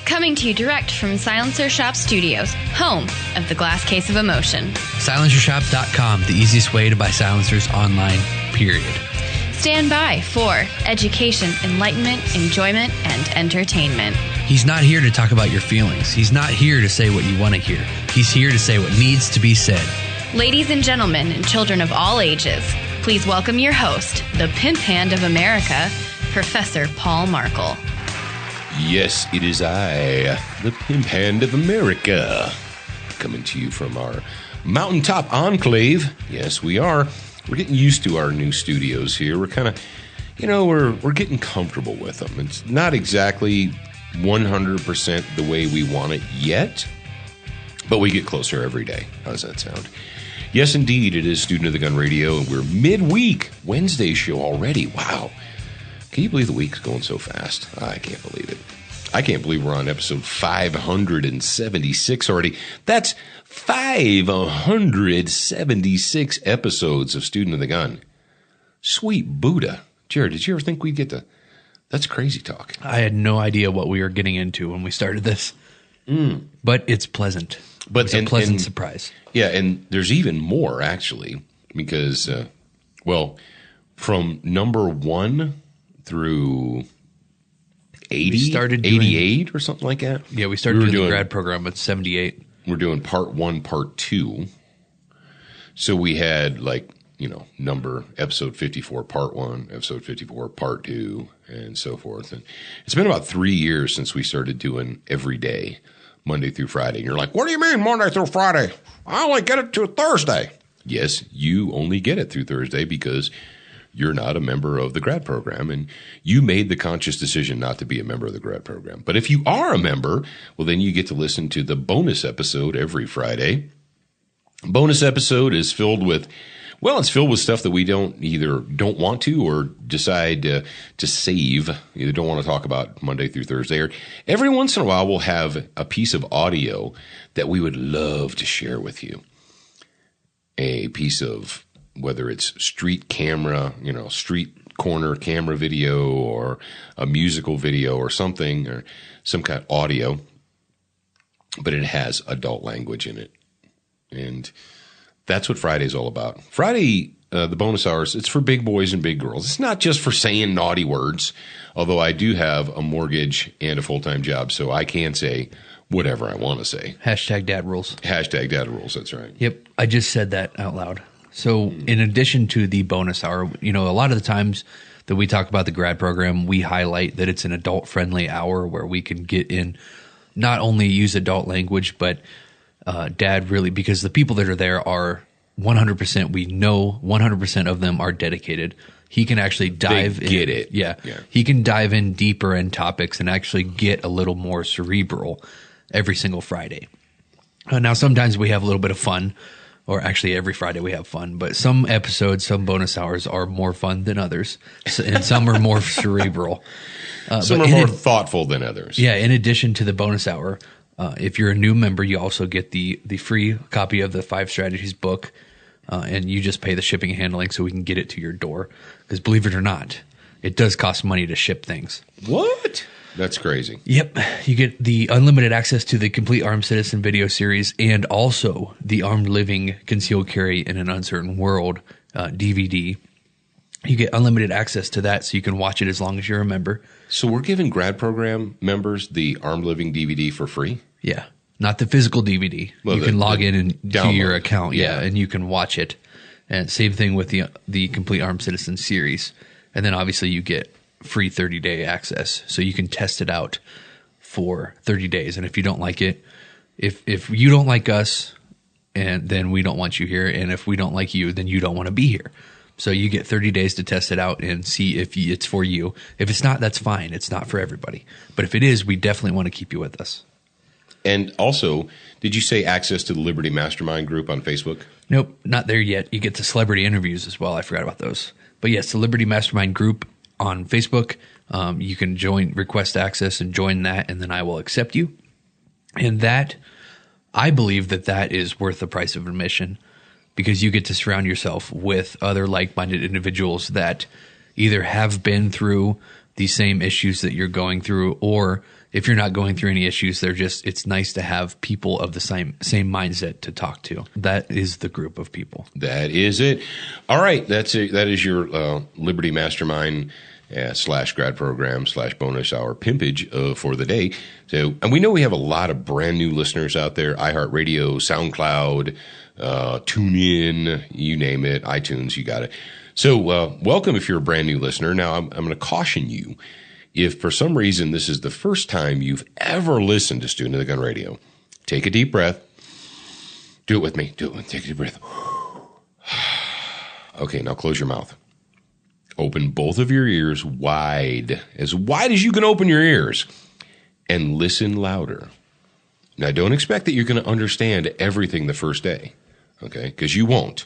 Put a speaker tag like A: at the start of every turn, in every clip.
A: Coming to you direct from Silencer Shop Studios, home of the Glass Case of Emotion.
B: SilencerShop.com, the easiest way to buy silencers online, period.
A: Stand by for education, enlightenment, enjoyment, and entertainment.
B: He's not here to talk about your feelings. He's not here to say what you want to hear. He's here to say what needs to be said.
A: Ladies and gentlemen, and children of all ages, please welcome your host, the pimp hand of America, Professor Paul Markle.
C: Yes, it is I, the pimp hand of America, coming to you from our mountaintop enclave. Yes, we are. We're getting used to our new studios here. We're kind of, we're getting comfortable with them. It's not exactly 100% the way we want it yet, but we get closer every day. How does that sound? Yes, indeed, it is Student of the Gun Radio, and we're midweek, Wednesday show already. Wow. Can you believe the week's going so fast? I can't believe it. I can't believe we're on episode 576 already. That's 576 episodes of Student of the Gun. Sweet Buddha. Jarrad, did you ever think we'd get to... That's crazy talk.
B: I had no idea what we were getting into when we started this. But it's pleasant. It's a pleasant surprise.
C: Yeah, and there's even more, actually, because, from number 1 through 88 or something like that.
B: Yeah, we started doing the grad program at 78.
C: We're doing part 1, part 2. So we had episode 54, part 1, episode 54, part 2, and so forth. And it's been about 3 years since we started doing every day, Monday through Friday. And you're like, what do you mean Monday through Friday? I only get it to Thursday. Yes, you only get it through Thursday because you're not a member of the grad program, and you made the conscious decision not to be a member of the grad program. But if you are a member, well, then you get to listen to the bonus episode every Friday. Bonus episode is filled with, stuff that we don't want to or decide to save. Either don't want to talk about Monday through Thursday, or every once in a while we'll have a piece of audio that we would love to share with you. A piece of, whether it's street camera, street corner camera video, or a musical video or something, or some kind of audio, but it has adult language in it. And that's what Friday's all about. Friday, the bonus hours, it's for big boys and big girls. It's not just for saying naughty words, although I do have a mortgage and a full-time job, so I can say whatever I want to say.
B: Hashtag dad rules.
C: Hashtag dad rules, that's right.
B: Yep, I just said that out loud. So in addition to the bonus hour, a lot of the times that we talk about the grad program, we highlight that it's an adult-friendly hour where we can get in, not only use adult language, but dad really, because the people that are there are 100%, we know 100% of them are dedicated. He can actually dive in.
C: Get it.
B: Yeah. He can dive in deeper in topics and actually get a little more cerebral every single Friday. Now, sometimes we have a little bit of fun, or actually every Friday we have fun, but some episodes, some bonus hours are more fun than others, and some are more cerebral.
C: Some are more thoughtful than others.
B: Yeah, in addition to the bonus hour, if you're a new member, you also get the free copy of the 5 Strategies book, and you just pay the shipping and handling so we can get it to your door. Because believe it or not, it does cost money to ship things.
C: What? That's crazy.
B: Yep. You get the unlimited access to the Complete Armed Citizen video series and also the Armed Living Concealed Carry in an Uncertain World DVD. You get unlimited access to that so you can watch it as long as you're a member.
C: So we're giving grad program members the Armed Living DVD for free?
B: Yeah. Not the physical DVD. Well, you can log in and to your account, and you can watch it. And same thing with the Complete Armed Citizen series. And then obviously you get free 30-day access, so you can test it out for 30 days. And if you don't like it, if you don't like us, and then we don't want you here, and if we don't like you, then you don't want to be here. So you get 30 days to test it out and see if it's for you. If it's not, that's fine. It's not for everybody. But if it is, we definitely want to keep you with us.
C: And also, did you say access to the Liberty Mastermind group on Facebook?
B: Nope, not there yet. You get the celebrity interviews as well. I forgot about those. But yes, the Liberty Mastermind group on Facebook. You can request access and join that, and then I will accept you. And that, I believe that is worth the price of admission, because you get to surround yourself with other like-minded individuals that either have been through the same issues that you're going through, or if you're not going through any issues, it's nice to have people of the same mindset to talk to. That is the group of people.
C: That is it. All right. That is your Liberty Mastermind / grad program / bonus hour pimpage for the day. So, and we know we have a lot of brand new listeners out there. iHeartRadio, SoundCloud, TuneIn, you name it, iTunes, you got it. So welcome if you're a brand new listener. Now, I'm going to caution you. If for some reason this is the first time you've ever listened to Student of the Gun Radio, take a deep breath. Do it with me. Take a deep breath. Okay, now close your mouth. Open both of your ears wide as you can open your ears, and listen louder. Now, don't expect that you're going to understand everything the first day, okay? Because you won't.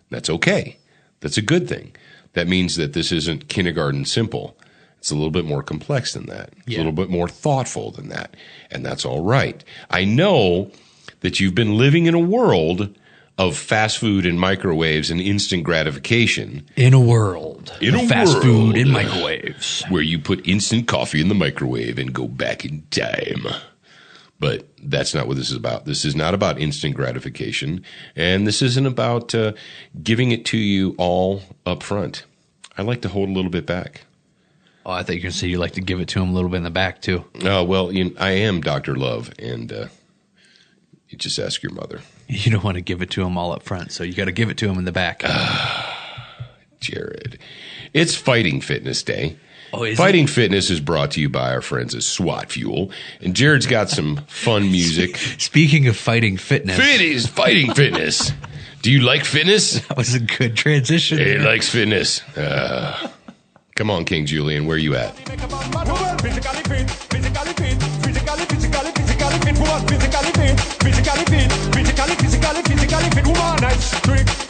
C: That's okay. That's a good thing. That means that this isn't kindergarten simple. It's a little bit more complex than that. It's a little bit more thoughtful than that. And that's all right. I know that you've been living in a world of fast food and microwaves and instant gratification.
B: In a world of fast food and microwaves.
C: Where you put instant coffee in the microwave and go back in time. But that's not what this is about. This is not about instant gratification. And this isn't about giving it to you all up front. I like to hold a little bit back.
B: Oh, I thought you were going to say you like to give it to him a little bit in the back, too.
C: Well, I am Dr. Love, and you just ask your mother.
B: You don't want to give it to him all up front, so you got to give it to him in the back.
C: Jarrad. It's Fighting Fitness Day.
B: Oh, is
C: Fighting Fitness is brought to you by our friends at SWAT Fuel, and Jarrad's got some fun music.
B: Speaking of fighting fitness.
C: Fighting Fitness. Do you like fitness?
B: That was a good transition.
C: He likes fitness. Come on, King Julian, where you at?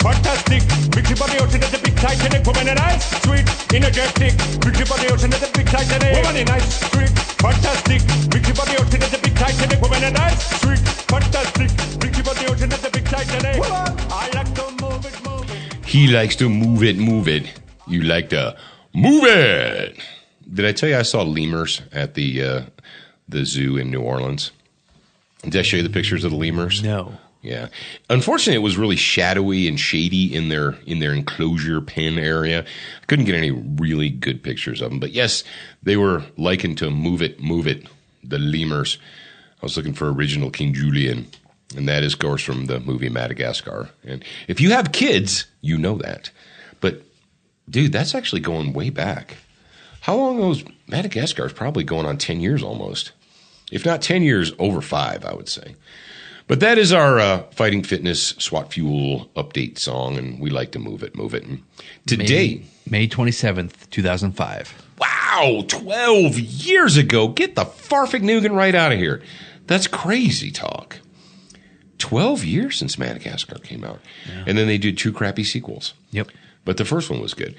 D: Fantastic, big body ocean at the big Titanic, woman and ice, sweet, energetic, big body ocean at the big Titanic, woman and ice, sweet, fantastic, big body ocean at the big Titanic, woman and ice, sweet, fantastic, big body ocean at the big Titanic. I like to move it.
C: He likes to move it. You like to move it. Did I tell you I saw lemurs at the zoo in New Orleans? Did I show you the pictures of the lemurs?
B: No.
C: Yeah. Unfortunately, it was really shadowy and shady in their enclosure pen area. I couldn't get any really good pictures of them. But yes, they were likened to Move It, the lemurs. I was looking for original King Julian, and that is, of course, from the movie Madagascar. And if you have kids, you know that. But, dude, that's actually going way back. How long ago was Madagascar? Is probably going on 10 years almost. If not 10 years, over 5, I would say. But that is our Fighting Fitness SWAT Fuel update song, and we like to move it. And today,
B: May 27th, 2005.
C: Wow, 12 years ago. Get the Farfignugan right out of here. That's crazy talk. 12 years since Madagascar came out. Yeah. And then they did 2 crappy sequels.
B: Yep.
C: But the first one was good.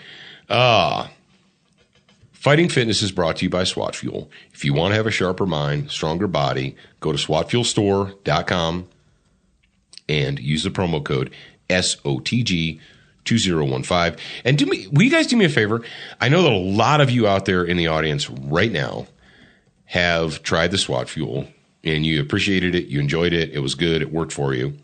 C: Fighting Fitness is brought to you by SWAT Fuel. If you want to have a sharper mind, stronger body, go to SWATFuelStore.com and use the promo code SOTG 2015. And will you guys do me a favor? I know that a lot of you out there in the audience right now have tried the SWAT Fuel, and you appreciated it, you enjoyed it, it was good, it worked for you.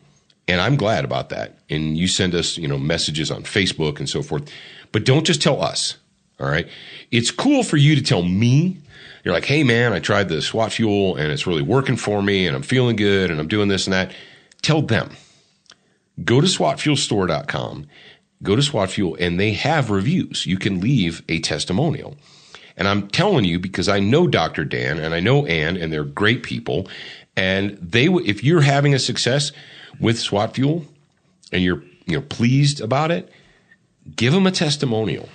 C: And I'm glad about that. And you send us, messages on Facebook and so forth. But don't just tell us. All right. It's cool for you to tell me. You're like, hey, man, I tried the SWAT Fuel and it's really working for me and I'm feeling good and I'm doing this and that. Tell them. Go to SWATFuelStore.com. Go to SWAT Fuel and they have reviews. You can leave a testimonial. And I'm telling you because I know Dr. Dan and I know Ann and they're great people. And if you're having a success with SWAT Fuel and you're pleased about it, give them a testimonial.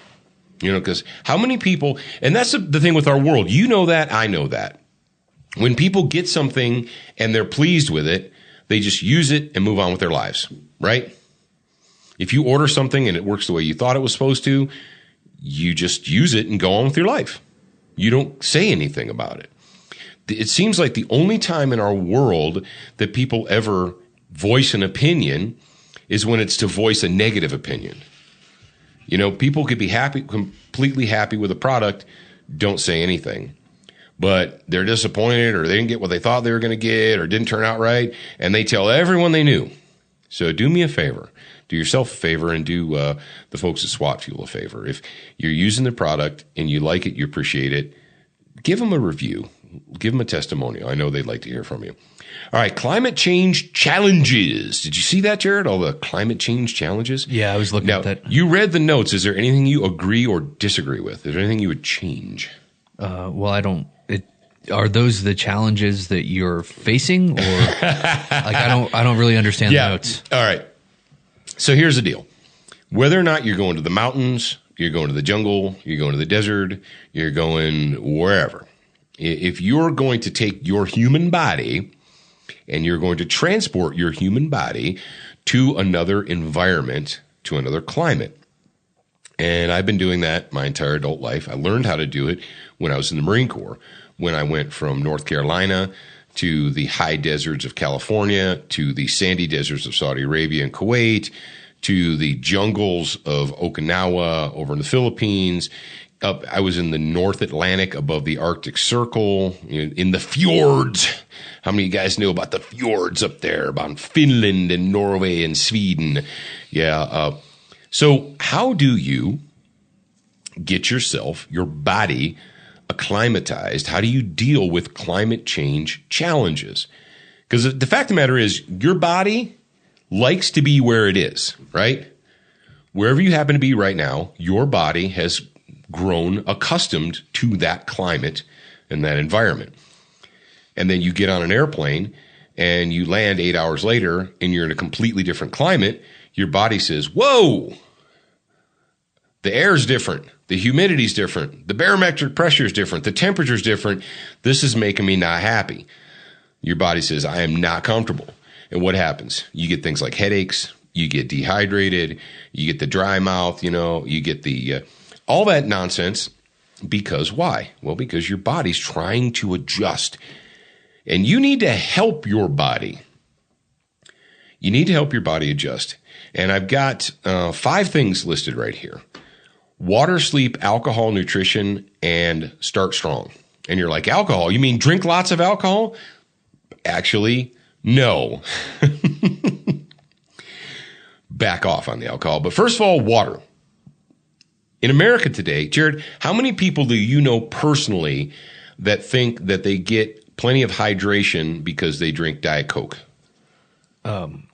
C: Because how many people, and that's the thing with our world. You know that, I know that. When people get something and they're pleased with it, they just use it and move on with their lives, right? If you order something and it works the way you thought it was supposed to, you just use it and go on with your life. You don't say anything about it. It seems like the only time in our world that people ever voice an opinion is when it's to voice a negative opinion. People could be completely happy with a product don't say anything. But they're disappointed, or they didn't get what they thought they were going to get, or didn't turn out right, and they tell everyone they knew. So do me a favor. Do yourself a favor, and do the folks at SWAT Fuel a favor. If you're using the product and you like it, you appreciate it, give them a review. Give them a testimonial. I know they'd like to hear from you. All right, climate change challenges. Did you see that, Jarrad? All the climate change challenges?
B: Yeah, I was looking at that.
C: You read the notes. Is there anything you agree or disagree with? Is there anything you would change?
B: Well, I don't. Are those the challenges that you're facing, or I don't really understand the notes.
C: All right. So here's the deal. Whether or not you're going to the mountains, you're going to the jungle, you're going to the desert, you're going wherever. If you're going to take your human body and you're going to transport your human body to another environment, to another climate. And I've been doing that my entire adult life. I learned how to do it when I was in the Marine Corps, when I went from North Carolina to the high deserts of California, to the sandy deserts of Saudi Arabia and Kuwait, to the jungles of Okinawa over in the Philippines. I was in the North Atlantic above the Arctic Circle, in the fjords. How many of you guys know about the fjords up there, about Finland and Norway and Sweden? Yeah. So how do you get yourself, your body, acclimatized? How do you deal with climate change challenges? Because the fact of the matter is, your body likes to be where it is, right? Wherever you happen to be right now, your body has grown accustomed to that climate and that environment. And then you get on an airplane and you land 8 hours later and you're in a completely different climate. Your body says, whoa, the air's different. The humidity's different. The barometric pressure is different. The temperature's different. This is making me not happy. Your body says, I am not comfortable. And what happens? You get things like headaches. You get dehydrated. You get the dry mouth, you get the all that nonsense. Because why? Well, because your body's trying to adjust. And you need to help your body. You need to help your body adjust. And I've got 5 things listed right here. Water, sleep, alcohol, nutrition, and start strong. And you're like, alcohol? You mean drink lots of alcohol? Actually, no. Back off on the alcohol. But first of all, water. In America today, Jarrad, how many people do you know personally that think that they get plenty of hydration because they drink Diet Coke?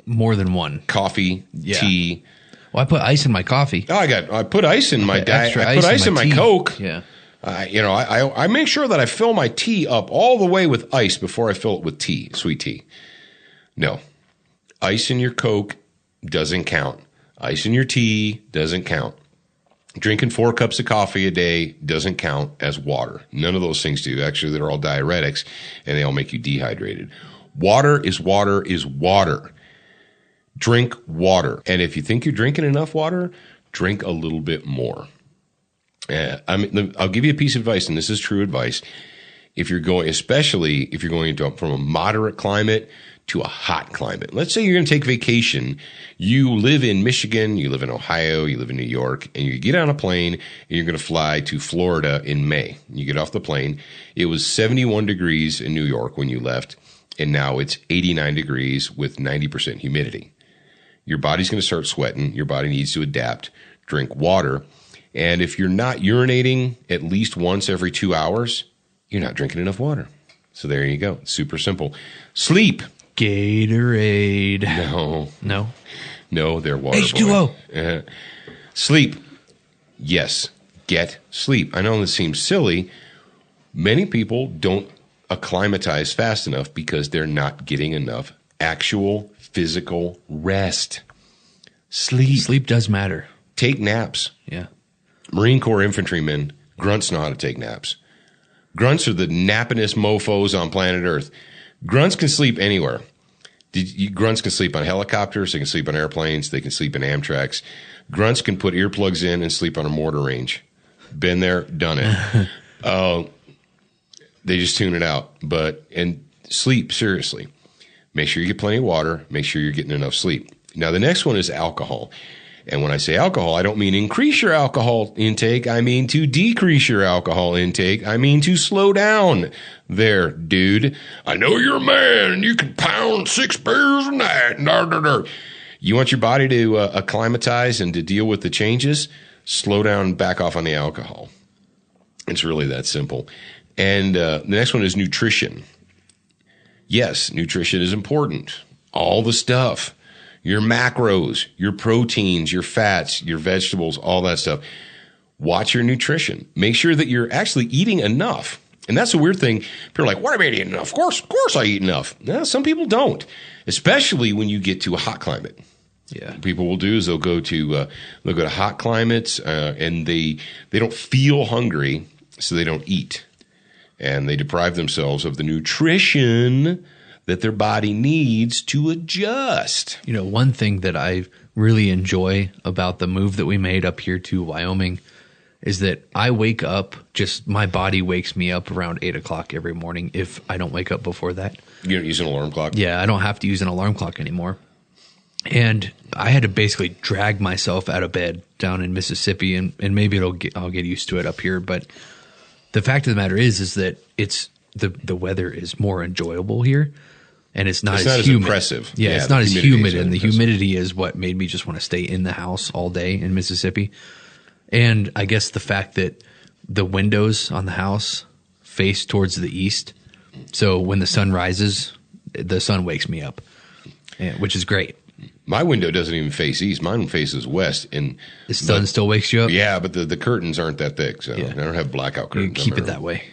B: More than one.
C: Coffee, tea.
B: Well, I put ice in my coffee.
C: Oh, I put ice in my diet. I put ice in my Coke.
B: Yeah.
C: I make sure that I fill my tea up all the way with ice before I fill it with tea, sweet tea. No. Ice in your Coke doesn't count. Ice in your tea doesn't count. Drinking 4 cups of coffee a day doesn't count as water. None of those things do. Actually, they're all diuretics, and they all make you dehydrated. Water is water is water. Drink water. And if you think you're drinking enough water, drink a little bit more. I'll give you a piece of advice, and this is true advice. Especially if you're going from a moderate climate to a hot climate. Let's say you're going to take vacation. You live in Michigan, you live in Ohio, you live in New York, and you get on a plane and you're going to fly to Florida in May. You get off the plane. It was 71 degrees in New York when you left, and now it's 89 degrees with 90% humidity. Your body's going to start sweating. Your body needs to adapt. Drink water. And if you're not urinating at least once every 2 hours, you're not drinking enough water. So there you go. It's super simple. Sleep.
B: Gatorade.
C: No, they're water.
B: H2O.
C: Sleep. Yes. Get sleep. I know this seems silly. Many people don't acclimatize fast enough because they're not getting enough actual physical rest.
B: Sleep does matter.
C: Take naps.
B: Yeah.
C: Marine Corps infantrymen, grunts know how to take naps. Grunts are the nappingest mofos on planet Earth. Grunts can sleep anywhere. Grunts can sleep on helicopters. They can sleep on airplanes. They can sleep in Amtraks. Grunts can put earplugs in and sleep on a mortar range. Been there, done it. They just tune it out. And sleep, seriously. Make sure you get plenty of water. Make sure you're getting enough sleep. Now, the next one is alcohol. And when I say alcohol, I don't mean increase your alcohol intake. I mean to decrease your alcohol intake. I mean to slow down there, dude. I know you're a man and you can pound 6 beers a night. You want your body to acclimatize and to deal with the changes? Slow down, back off on the alcohol. It's really that simple. And the next one is nutrition. Yes, nutrition is important. All the stuff, your macros, your proteins, your fats, your vegetables, all that stuff. Watch your nutrition. Make sure that you're actually eating enough. And that's a weird thing. People are like, what do I mean eating enough? Of course I eat enough. No, some people don't, especially when you get to a hot climate.
B: Yeah.
C: People will do is they'll go to hot climates and they don't feel hungry, so they don't eat. And they deprive themselves of the nutrition that their body needs to adjust.
B: You know, one thing that I really enjoy about the move that we made up here to Wyoming is that I wake up, my body wakes me up around 8 o'clock every morning if I don't wake up before that.
C: You don't use an alarm clock?
B: Yeah, I don't have to use an alarm clock anymore. And I had to basically drag myself out of bed down in Mississippi, and maybe I'll get used to it up here, but the fact of the matter is that it's the weather is more enjoyable here, and it's not as humid.
C: Impressive.
B: Yeah, it's not as humid, and the humidity is what made me just want to stay in the house all day in Mississippi. And I guess the fact that the windows on the house face towards the east, so when the sun rises, the sun wakes me up, which is great.
C: My window doesn't even face east. Mine faces west. And
B: the sun still wakes you up?
C: Yeah, but the curtains aren't that thick, so I don't have blackout curtains.
B: You keep it that way.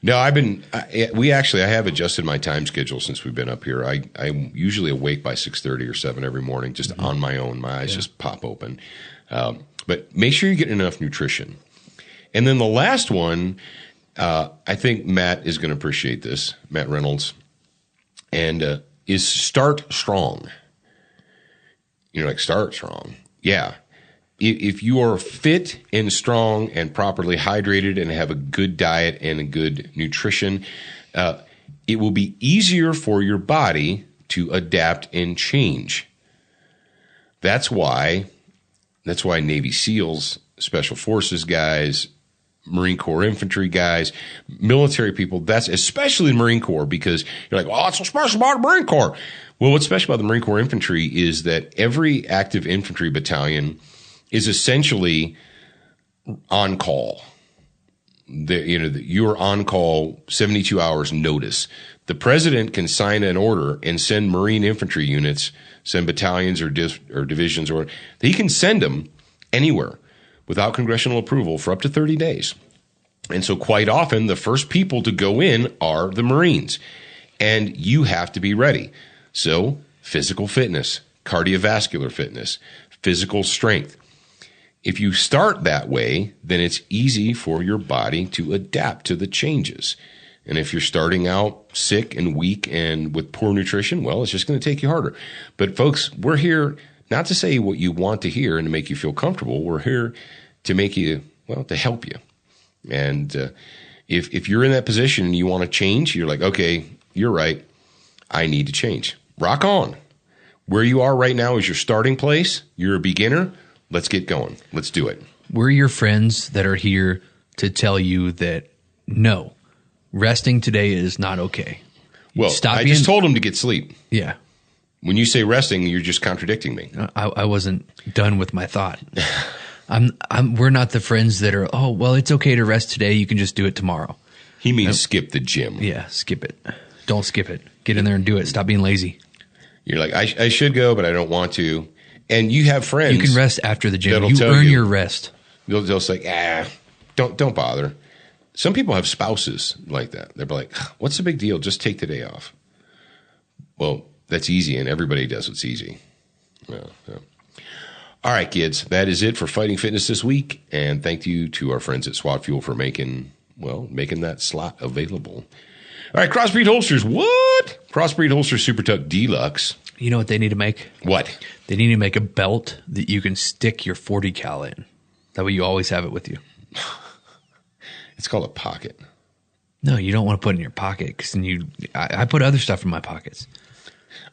C: No, I have adjusted my time schedule since we've been up here. I'm usually awake by 6:30 or 7 every morning, just on my own. My eyes just pop open. But make sure you get enough nutrition. And then the last one, I think Matt is going to appreciate this, Matt Reynolds, and is start strong. You're like, start strong. Yeah. If you are fit and strong and properly hydrated and have a good diet and a good nutrition, it will be easier for your body to adapt and change. That's why Navy SEALs, Special Forces guys, Marine Corps infantry guys, military people, that's especially the Marine Corps, because you're like, well, what's so special about the Marine Corps? Well, what's special about the Marine Corps infantry is that every active infantry battalion is essentially on call. You're on call 72 hours notice. The president can sign an order and send Marine infantry units, send battalions or divisions, or he can send them anywhere without congressional approval for up to 30 days. And so quite often the first people to go in are the Marines, and you have to be ready. So physical fitness, cardiovascular fitness, physical strength. If you start that way, then it's easy for your body to adapt to the changes. And if you're starting out sick and weak and with poor nutrition, well, it's just going to take you harder. But folks, we're here not to say what you want to hear and to make you feel comfortable. We're here to make you, to help you. And if you're in that position and you want to change, you're like, okay, you're right, I need to change. Rock on. Where you are right now is your starting place. You're a beginner. Let's get going. Let's do it.
B: We're your friends that are here to tell you that no, resting today is not okay.
C: Well, I just told him to get sleep.
B: Yeah.
C: When you say resting, you're just contradicting me.
B: I wasn't done with my thought. We're not the friends that are, oh, well, it's okay to rest today. You can just do it tomorrow.
C: He means skip the gym.
B: Yeah, skip it. Don't skip it. Get in there and do it. Stop being lazy.
C: You're like, I should go, but I don't want to. And you have friends.
B: You can rest after the gym. You earn your rest.
C: They'll say, don't bother. Some people have spouses like that. They're like, what's the big deal? Just take the day off. Well, that's easy, and everybody does what's easy. Yeah. All right, kids, that is it for Fighting Fitness this week. And thank you to our friends at SWAT Fuel for making that slot available. All right, Crossbreed Holsters. What? Crossbreed Holster Super Tuck Deluxe.
B: You know what they need to make?
C: What?
B: They need to make a belt that you can stick your 40 cal in. That way you always have it with you.
C: It's called a pocket.
B: No, you don't want to put it in your pocket because then I put other stuff in my pockets.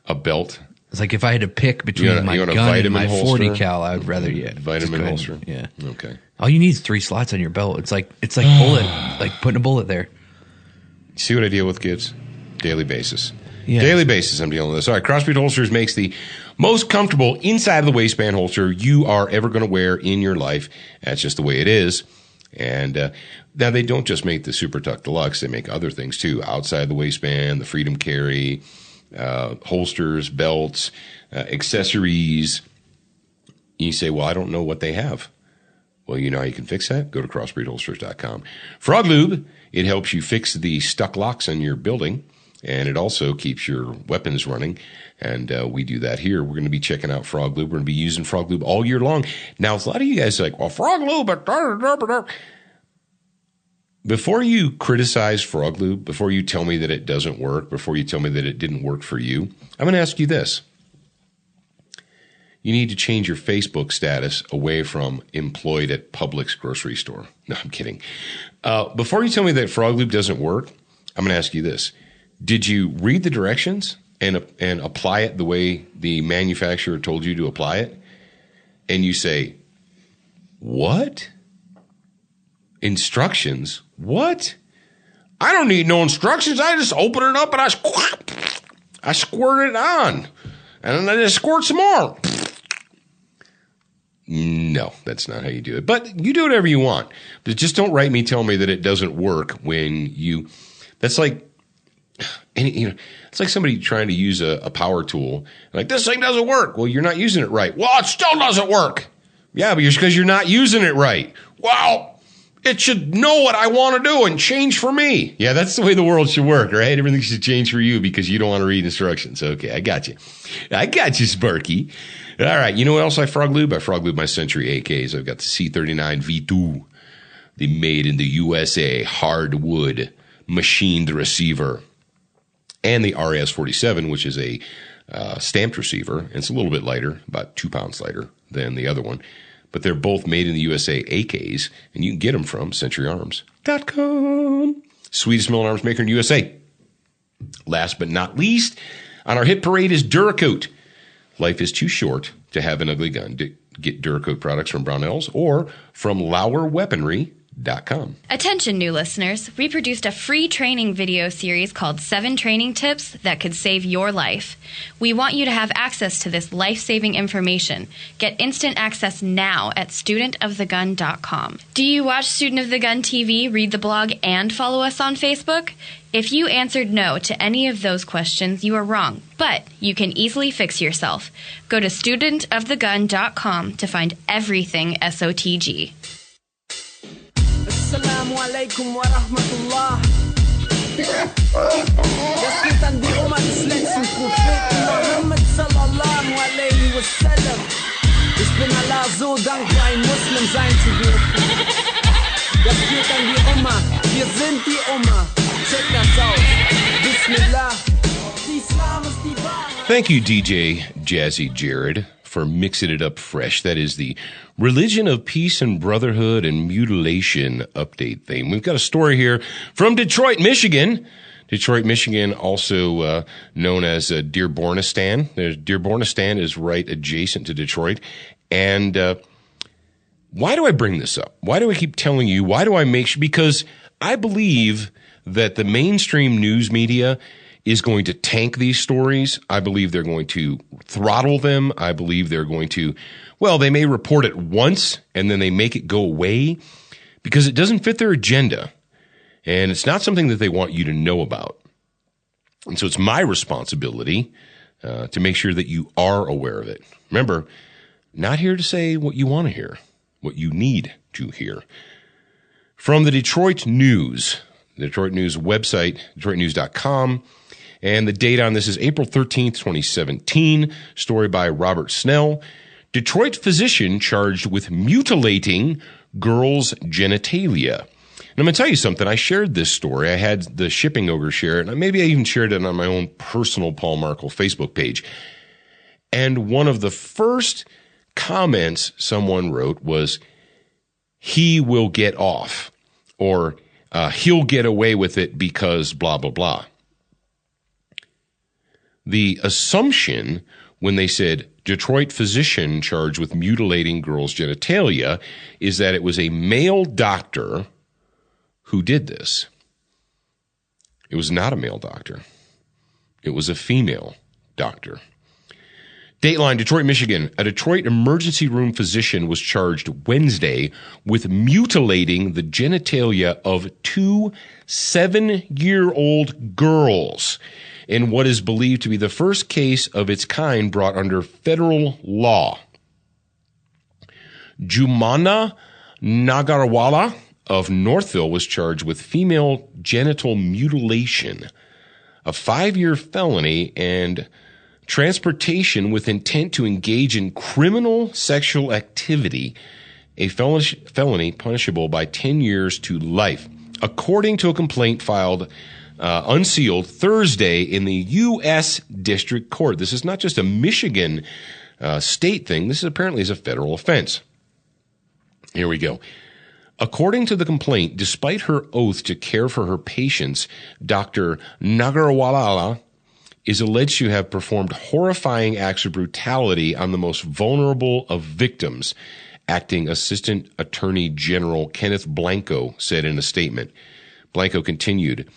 C: A belt
B: It's like if I had to pick between my gun and my 40 cal, I would rather
C: vitamin holster.
B: Yeah.
C: Okay.
B: All you need is 3 slots on your belt. It's like bullet, like putting a bullet there.
C: See what I deal with, kids? Daily basis.
B: Yeah.
C: Daily basis, I'm dealing with this. All right, Crossbreed Holsters makes the most comfortable inside of the waistband holster you are ever going to wear in your life. That's just the way it is. And now they don't just make the Super Tuck Deluxe. They make other things too. Outside the waistband, the Freedom Carry, holsters, belts, accessories. You say, well, I don't know what they have. Well, you know how you can fix that? Go to crossbreedholsters.com. Frog Lube, it helps you fix the stuck locks in your building, and it also keeps your weapons running. And we do that here. We're going to be checking out Frog Lube. We're going to be using Frog Lube all year long. Now, a lot of you guys are like, well, Frog Lube, before you criticize Frog Lube, before you tell me that it doesn't work, before you tell me that it didn't work for you, I'm going to ask you this. You need to change your Facebook status away from employed at Publix grocery store. No, I'm kidding. Before you tell me that Frog Lube doesn't work, I'm going to ask you this. Did you read the directions and apply it the way the manufacturer told you to apply it? And you say, what? Instructions? What? I don't need no instructions. I just open it up and I squirt it on. And then I just squirt some more. No, that's not how you do it. But you do whatever you want. But just don't write me, tell me that it doesn't work when you, that's like, it's like somebody trying to use a power tool. Like, this thing doesn't work. Well, you're not using it right. Well, it still doesn't work. Yeah, but because you're not using it right. Well, it should know what I want to do and change for me. Yeah, that's the way the world should work, right? Everything should change for you because you don't want to read instructions. Okay, I got you. Sparky. All right, you know what else I Frog Lube? I Frog Lube my Century AKs. I've got the C39 V2, the made in the USA hardwood machined receiver, and the RAS-47, which is a stamped receiver. And it's a little bit lighter, about 2 pounds lighter than the other one. But they're both made in the USA AKs, and you can get them from CenturyArms.com. Sweetest milling arms maker in USA. Last but not least, on our hit parade is Duracoat. Life is too short to have an ugly gun. Get Duracoat products from Brownells or from LauerWeaponry.com.
A: Attention, new listeners. We produced a free training video series called 7 Training Tips That Could Save Your Life. We want you to have access to this life-saving information. Get instant access now at studentofthegun.com. Do you watch Student of the Gun TV, read the blog, and follow us on Facebook? If you answered no to any of those questions, you are wrong, but you can easily fix yourself. Go to studentofthegun.com to find everything SOTG. Assalamu alaikum wa rahmatullah. Gaskitan di umat Islam Prophet Muhammad sallallahu alaihi wasallam. Ich bin Allah so dankbar, ein Muslim sein zu dürfen. Gaskitan di Ummah, wir sind die Ummah. Check das aus. Bismillah. Islam ist die Wahrheit.
C: Thank you, DJ Jazzy Jarrad, for mixing it up fresh. That is the Religion of Peace and Brotherhood and Mutilation update theme. We've got a story here from Detroit, Michigan. Detroit, Michigan, also known as Dearbornistan. Dearbornistan is right adjacent to Detroit. And why do I bring this up? Why do I keep telling you? Why do I make sure? Because I believe that the mainstream news media is going to tank these stories. I believe they're going to throttle them. I believe they're going to, well, they may report it once and then they make it go away because it doesn't fit their agenda. And it's not something that they want you to know about. And so it's my responsibility to make sure that you are aware of it. Remember, not here to say what you want to hear, what you need to hear. From the Detroit News website, DetroitNews.com. And the date on this is April 13th, 2017. Story by Robert Snell. Detroit physician charged with mutilating girls' genitalia. And I'm going to tell you something. I shared this story. I had the Shipping Ogre share it. And maybe I even shared it on my own personal Paul Markle Facebook page. And one of the first comments someone wrote was, he will get off, or he'll get away with it because blah, blah, blah. The assumption when they said Detroit physician charged with mutilating girls' genitalia is that it was a male doctor who did this. It was not a male doctor. It was a female doctor. Dateline, Detroit, Michigan. A Detroit emergency room physician was charged Wednesday with mutilating the genitalia of 2 7-year-old girls in what is believed to be the first case of its kind brought under federal law. Jumana Nagarwala of Northville was charged with female genital mutilation, a 5-year felony, and transportation with intent to engage in criminal sexual activity, a felony punishable by 10 years to life, according to a complaint filed unsealed Thursday in the U.S. District Court. This is not just a Michigan state thing. This apparently is a federal offense. Here we go. According to the complaint, despite her oath to care for her patients, Dr. Nagarwala is alleged to have performed horrifying acts of brutality on the most vulnerable of victims, Acting Assistant Attorney General Kenneth Blanco said in a statement. Blanco continued,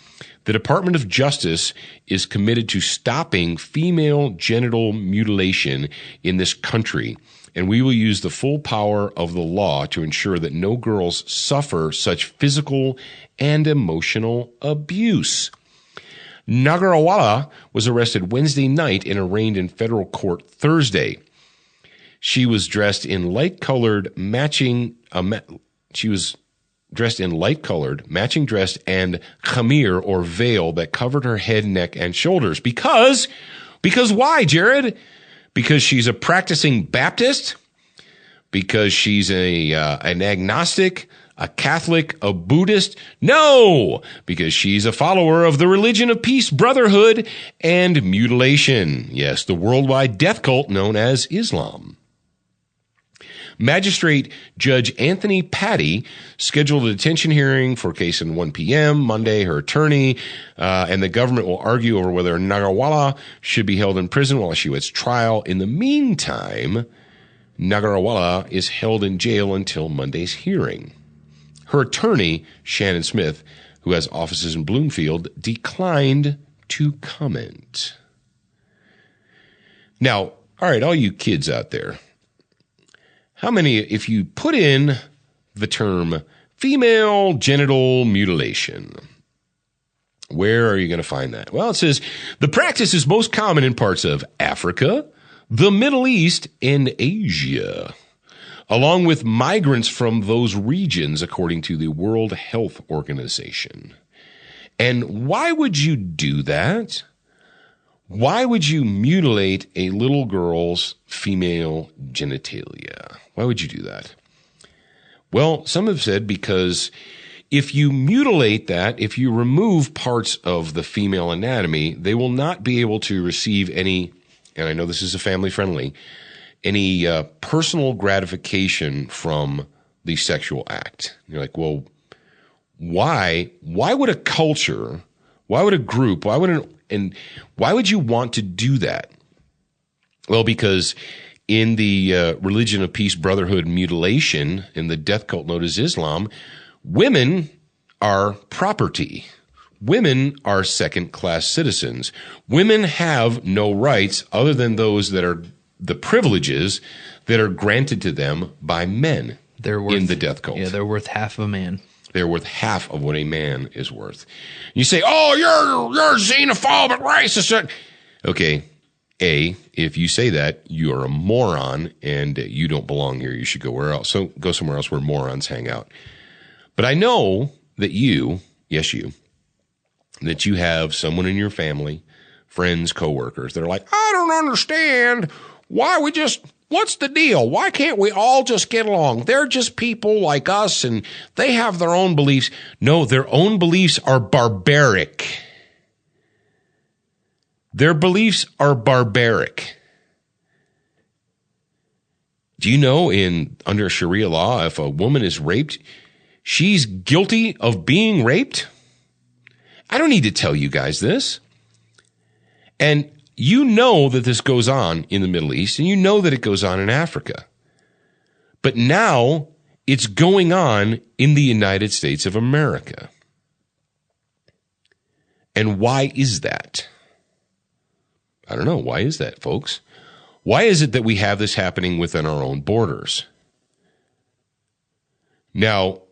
C: "The Department of Justice is committed to stopping female genital mutilation in this country, and we will use the full power of the law to ensure that no girls suffer such physical and emotional abuse." Nagarwala was arrested Wednesday night and arraigned in federal court Thursday. She was dressed in light-colored matching dress and khamir or veil that covered her head, neck, and shoulders. Because why, Jarrad? Because she's a practicing Baptist? Because she's an agnostic, a Catholic, a Buddhist? No, because she's a follower of the religion of peace, brotherhood, and mutilation. Yes, the worldwide death cult known as Islam. Magistrate Judge Anthony Patty scheduled a detention hearing for case in 1 p.m. Monday. Her attorney and the government will argue over whether Nagarwala should be held in prison while she waits trial. In the meantime, Nagarwala is held in jail until Monday's hearing. Her attorney, Shannon Smith, who has offices in Bloomfield, declined to comment. Now, all right, all you kids out there, how many, if you put in the term female genital mutilation, where are you going to find that? Well, it says the practice is most common in parts of Africa, the Middle East, and Asia, along with migrants from those regions, according to the World Health Organization. And why would you do that? Why would you mutilate a little girl's female genitalia? Why would you do that? Well, some have said because if you mutilate that, if you remove parts of the female anatomy, they will not be able to receive any, and I know this is a family friendly, any personal gratification from the sexual act. You're like, well, why would a culture, why would a group, why would you want to do that? Well, because in the religion of peace, brotherhood, mutilation, in the death cult known as Islam, women are property. Women are second-class citizens. Women have no rights other than those that are the privileges that are granted to them by men in the death cult.
B: Yeah, they're worth half of a man.
C: They're worth half of what a man is worth. You say, oh, you're xenophobic, racist. Okay, if you say that, you are a moron and you don't belong here. You should go where else. So go somewhere else where morons hang out. But I know that you, that you have someone in your family, friends, coworkers that are like, I don't understand what's the deal? Why can't we all just get along? They're just people like us and they have their own beliefs. No, their own beliefs are barbaric. Their beliefs are barbaric. Do you know under Sharia law, if a woman is raped, she's guilty of being raped? I don't need to tell you guys this. And you know that this goes on in the Middle East, and you know that it goes on in Africa. But now it's going on in the United States of America. And why is that? I don't know. Why is that, folks? Why is it that we have this happening within our own borders? Now,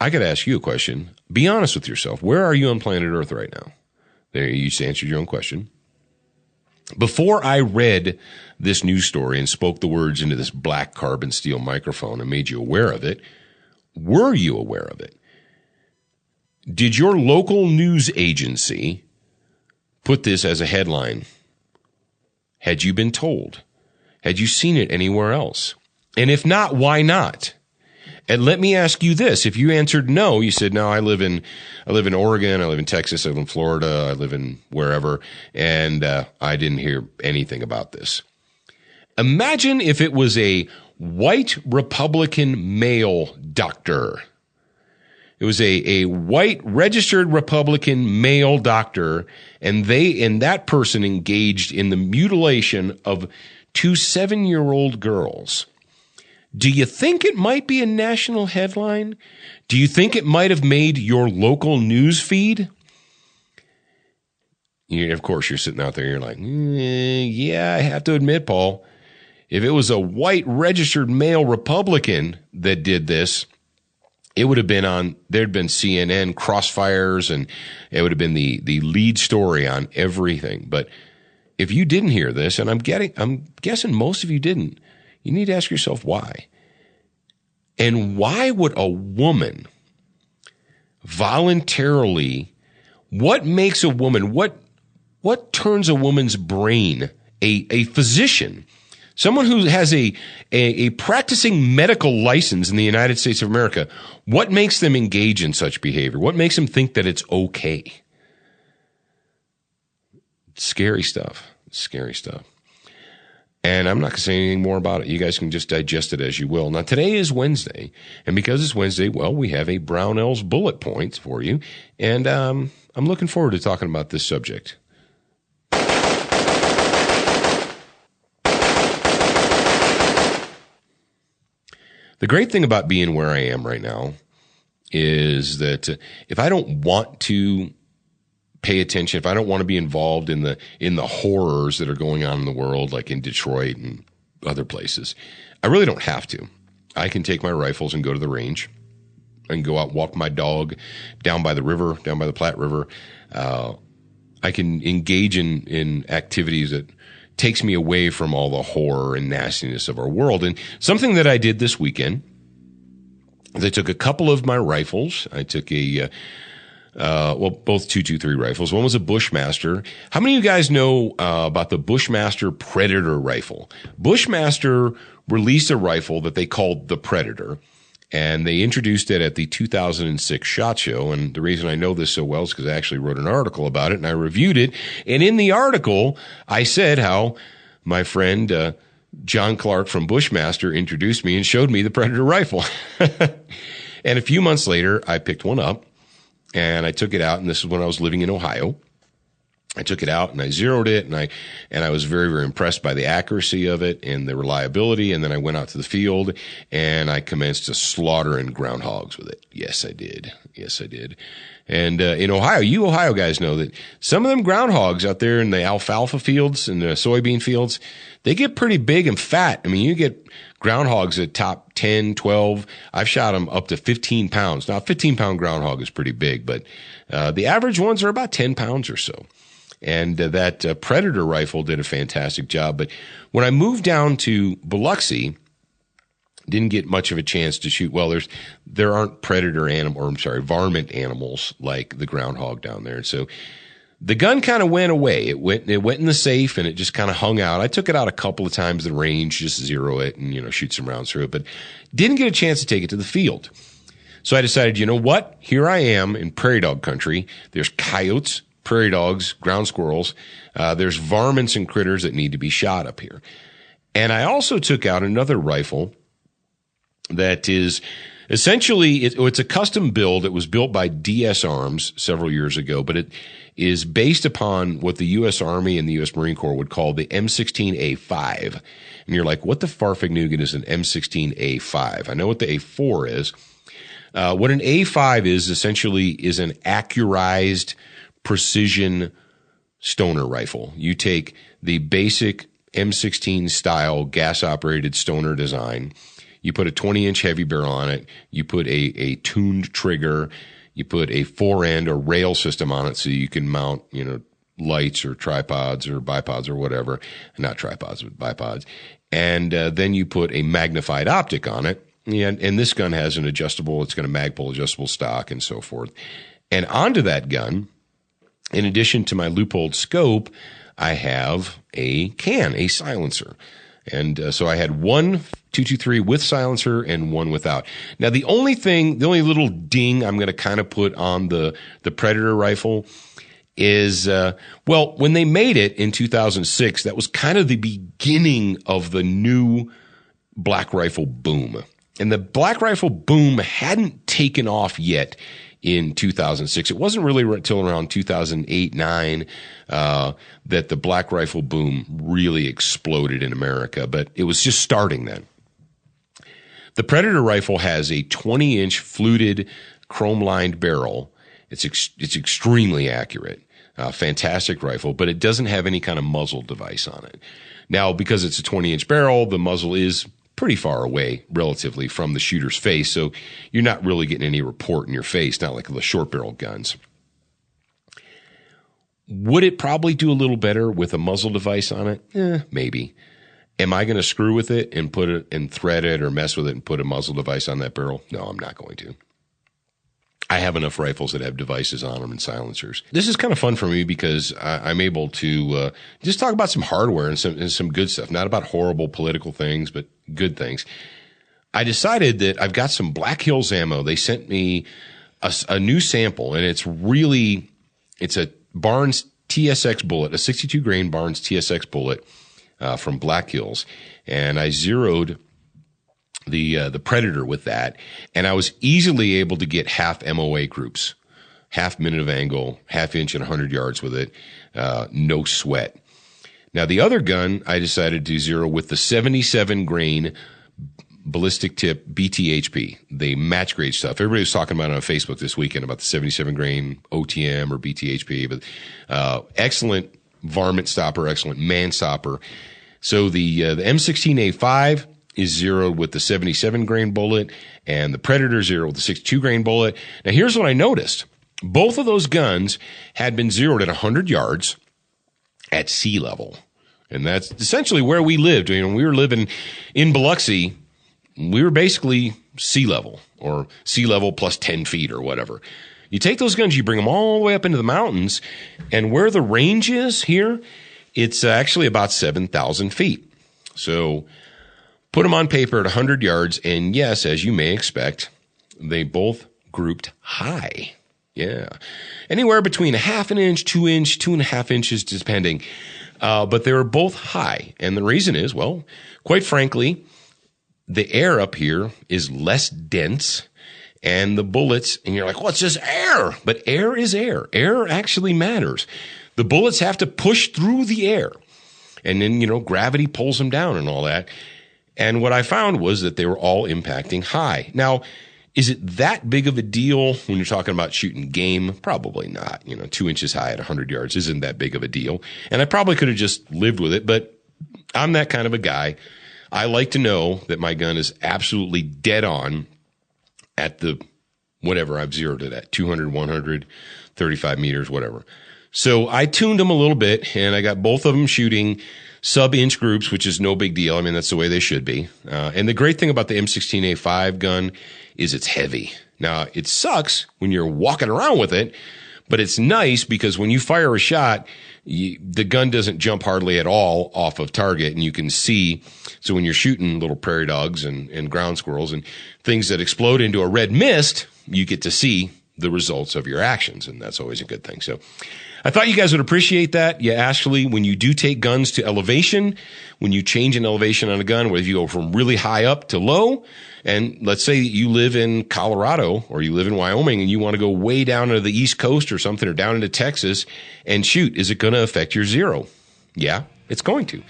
C: I got to ask you a question. Be honest with yourself. Where are you on planet Earth right now? There, you just answered your own question. Before I read this news story and spoke the words into this black carbon steel microphone and made you aware of it, were you aware of it? Did your local news agency put this as a headline? Had you been told? Had you seen it anywhere else? And if not, why not? And let me ask you this. If you answered no, you said, no, I live in Oregon, I live in Texas, I live in Florida, I live in wherever, and I didn't hear anything about this. Imagine if it was a white Republican male doctor. It was a white registered Republican male doctor, and that person engaged in the mutilation of 2 7-year-old girls. Do you think it might be a national headline? Do you think it might have made your local news feed? Of course, you're sitting out there, you're like, yeah, I have to admit, Paul, if it was a white registered male Republican that did this, it would have been there'd been CNN crossfires, and it would have been the lead story on everything. But if you didn't hear this, and I'm guessing most of you didn't, you need to ask yourself why. And why would a woman voluntarily, what makes a woman, what turns a woman's brain, a physician, someone who has a practicing medical license in the United States of America, what makes them engage in such behavior? What makes them think that it's okay? Scary stuff. Scary stuff. And I'm not going to say anything more about it. You guys can just digest it as you will. Now, today is Wednesday. And because it's Wednesday, well, we have a Brownells Bullet Points for you. And I'm looking forward to talking about this subject. The great thing about being where I am right now is that if I don't want to pay attention, if I don't want to be involved in the horrors that are going on in the world, like in Detroit and other places, I really don't have to. I can take my rifles and go to the range. I can go out and walk my dog down by the river, down by the Platte River. I can engage in activities that takes me away from all the horror and nastiness of our world. And something that I did this weekend is I took a couple of my rifles. I took both 223 rifles. One was a Bushmaster. How many of you guys know about the Bushmaster Predator rifle? Bushmaster released a rifle that they called the Predator, and they introduced it at the 2006 SHOT Show. And the reason I know this so well is because I actually wrote an article about it, and I reviewed it. And in the article, I said how my friend John Clark from Bushmaster introduced me and showed me the Predator rifle. And a few months later, I picked one up, and I took it out, and this is when I was living in Ohio. I took it out and I zeroed it, and I was very, very impressed by the accuracy of it and the reliability. And then I went out to the field and I commenced to slaughtering groundhogs with it. Yes, I did. Yes, I did. And in Ohio, you Ohio guys know that some of them groundhogs out there in the alfalfa fields and the soybean fields, they get pretty big and fat. I mean, you get groundhogs at top 10, 12. I've shot them up to 15 pounds. Now, a 15-pound groundhog is pretty big, but the average ones are about 10 pounds or so. And that Predator rifle did a fantastic job. But when I moved down to Biloxi, didn't get much of a chance to shoot. Well, there aren't varmint animals like the groundhog down there. And so the gun kind of went away. It went in the safe, and it just kind of hung out. I took it out a couple of times at the range, just zero it and, shoot some rounds through it, but didn't get a chance to take it to the field. So I decided, you know what? Here I am in prairie dog country. There's coyotes, prairie dogs, ground squirrels. There's varmints and critters that need to be shot up here. And I also took out another rifle that is Essentially, it's a custom build. It was built by DS Arms several years ago, but it is based upon what the U.S. Army and the U.S. Marine Corps would call the M16A5. And you're like, what the farfignugan is an M16A5? I know what the A4 is. What an A5 is essentially is an accurized precision stoner rifle. You take the basic M16 style gas operated stoner design. You put a 20-inch heavy barrel on it. You put a tuned trigger. You put a fore-end or rail system on it so you can mount, lights or tripods or bipods or whatever. Not tripods, but bipods. And then you put a magnified optic on it. And this gun has an adjustable, it's got a Magpul adjustable stock and so forth. And onto that gun, in addition to my loopholed scope, I have a silencer. And so I had one 223 with silencer and one without. Now, the only little ding I'm going to kind of put on the Predator rifle is, when they made it in 2006, that was kind of the beginning of the new black rifle boom. And the black rifle boom hadn't taken off yet in 2006. It wasn't really until around 2008-9 that the black rifle boom really exploded in America, but it was just starting then. The Predator rifle has a 20-inch fluted chrome-lined barrel. It's extremely accurate, fantastic rifle, but it doesn't have any kind of muzzle device on it. Now, because it's a 20-inch barrel, the muzzle is pretty far away relatively from the shooter's face, so you're not really getting any report in your face, not like the short barrel guns. Would it probably do a little better with a muzzle device on it? Maybe. Am I going to screw with it and put it and thread it or mess with it and put a muzzle device on that barrel? No, I'm not going to. I have enough rifles that have devices on them and silencers. This is kind of fun for me because I'm able to just talk about some hardware and some good stuff, not about horrible political things, but good things. I decided that I've got some Black Hills ammo. They sent me a new sample, and it's a Barnes TSX bullet, a 62 grain Barnes TSX bullet from Black Hills, and I zeroed the Predator with that, and I was easily able to get half MOA groups, half minute of angle, half inch and 100 yards with it, no sweat. Now the other gun I decided to zero with the 77 grain ballistic tip BTHP, the match grade stuff. Everybody was talking about it on Facebook this weekend about the 77 grain OTM or BTHP, but excellent varmint stopper, excellent man stopper. So the M16A5 is zeroed with the 77 grain bullet, and the Predator zeroed with the 62 grain bullet. Now here's what I noticed. Both of those guns had been zeroed at 100 yards at sea level. And that's essentially where we lived. We were living in Biloxi. We were basically sea level, or sea level plus 10 feet or whatever. You take those guns, you bring them all the way up into the mountains, and where the range is here, it's actually about 7,000 feet. So put them on paper at 100 yards, and yes, as you may expect, they both grouped high. Yeah. Anywhere between a half an inch, 2 inch, 2.5 inches, depending. But they were both high. And the reason is, well, quite frankly, the air up here is less dense, and the bullets, and you're like, well, it's just air. But air is air. Air actually matters. The bullets have to push through the air. And then, gravity pulls them down and all that. And what I found was that they were all impacting high. Now, is it that big of a deal when you're talking about shooting game? Probably not. 2 inches high at 100 yards isn't that big of a deal. And I probably could have just lived with it, but I'm that kind of a guy. I like to know that my gun is absolutely dead on at the whatever I've zeroed it at, 200, 100, 35 meters, whatever. So I tuned them a little bit, and I got both of them shooting sub-inch groups, which is no big deal. I mean, that's the way they should be. And the great thing about the M16A5 gun is it's heavy. Now, it sucks when you're walking around with it, but it's nice because when you fire a shot, the gun doesn't jump hardly at all off of target, and you can see. So when you're shooting little prairie dogs and ground squirrels and things that explode into a red mist, you get to see the results of your actions, and that's always a good thing. So I thought you guys would appreciate that. You actually, when you do take guns to elevation, when you change an elevation on a gun, whether you go from really high up to low, and let's say you live in Colorado or you live in Wyoming and you want to go way down to the East Coast or something, or down into Texas and shoot, is it going to affect your zero? Yeah, it's going to.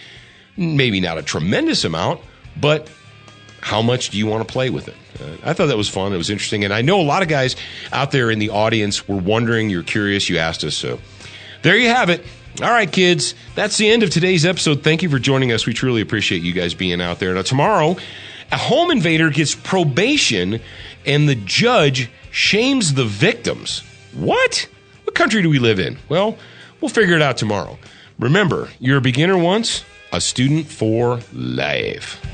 C: Maybe not a tremendous amount, but how much do you want to play with it? I thought that was fun. It was interesting. And I know a lot of guys out there in the audience were wondering. You're curious. You asked us. So there you have it. All right, kids. That's the end of today's episode. Thank you for joining us. We truly appreciate you guys being out there. Now, tomorrow, a home invader gets probation and the judge shames the victims. What? What country do we live in? Well, we'll figure it out tomorrow. Remember, you're a beginner once, a student for life.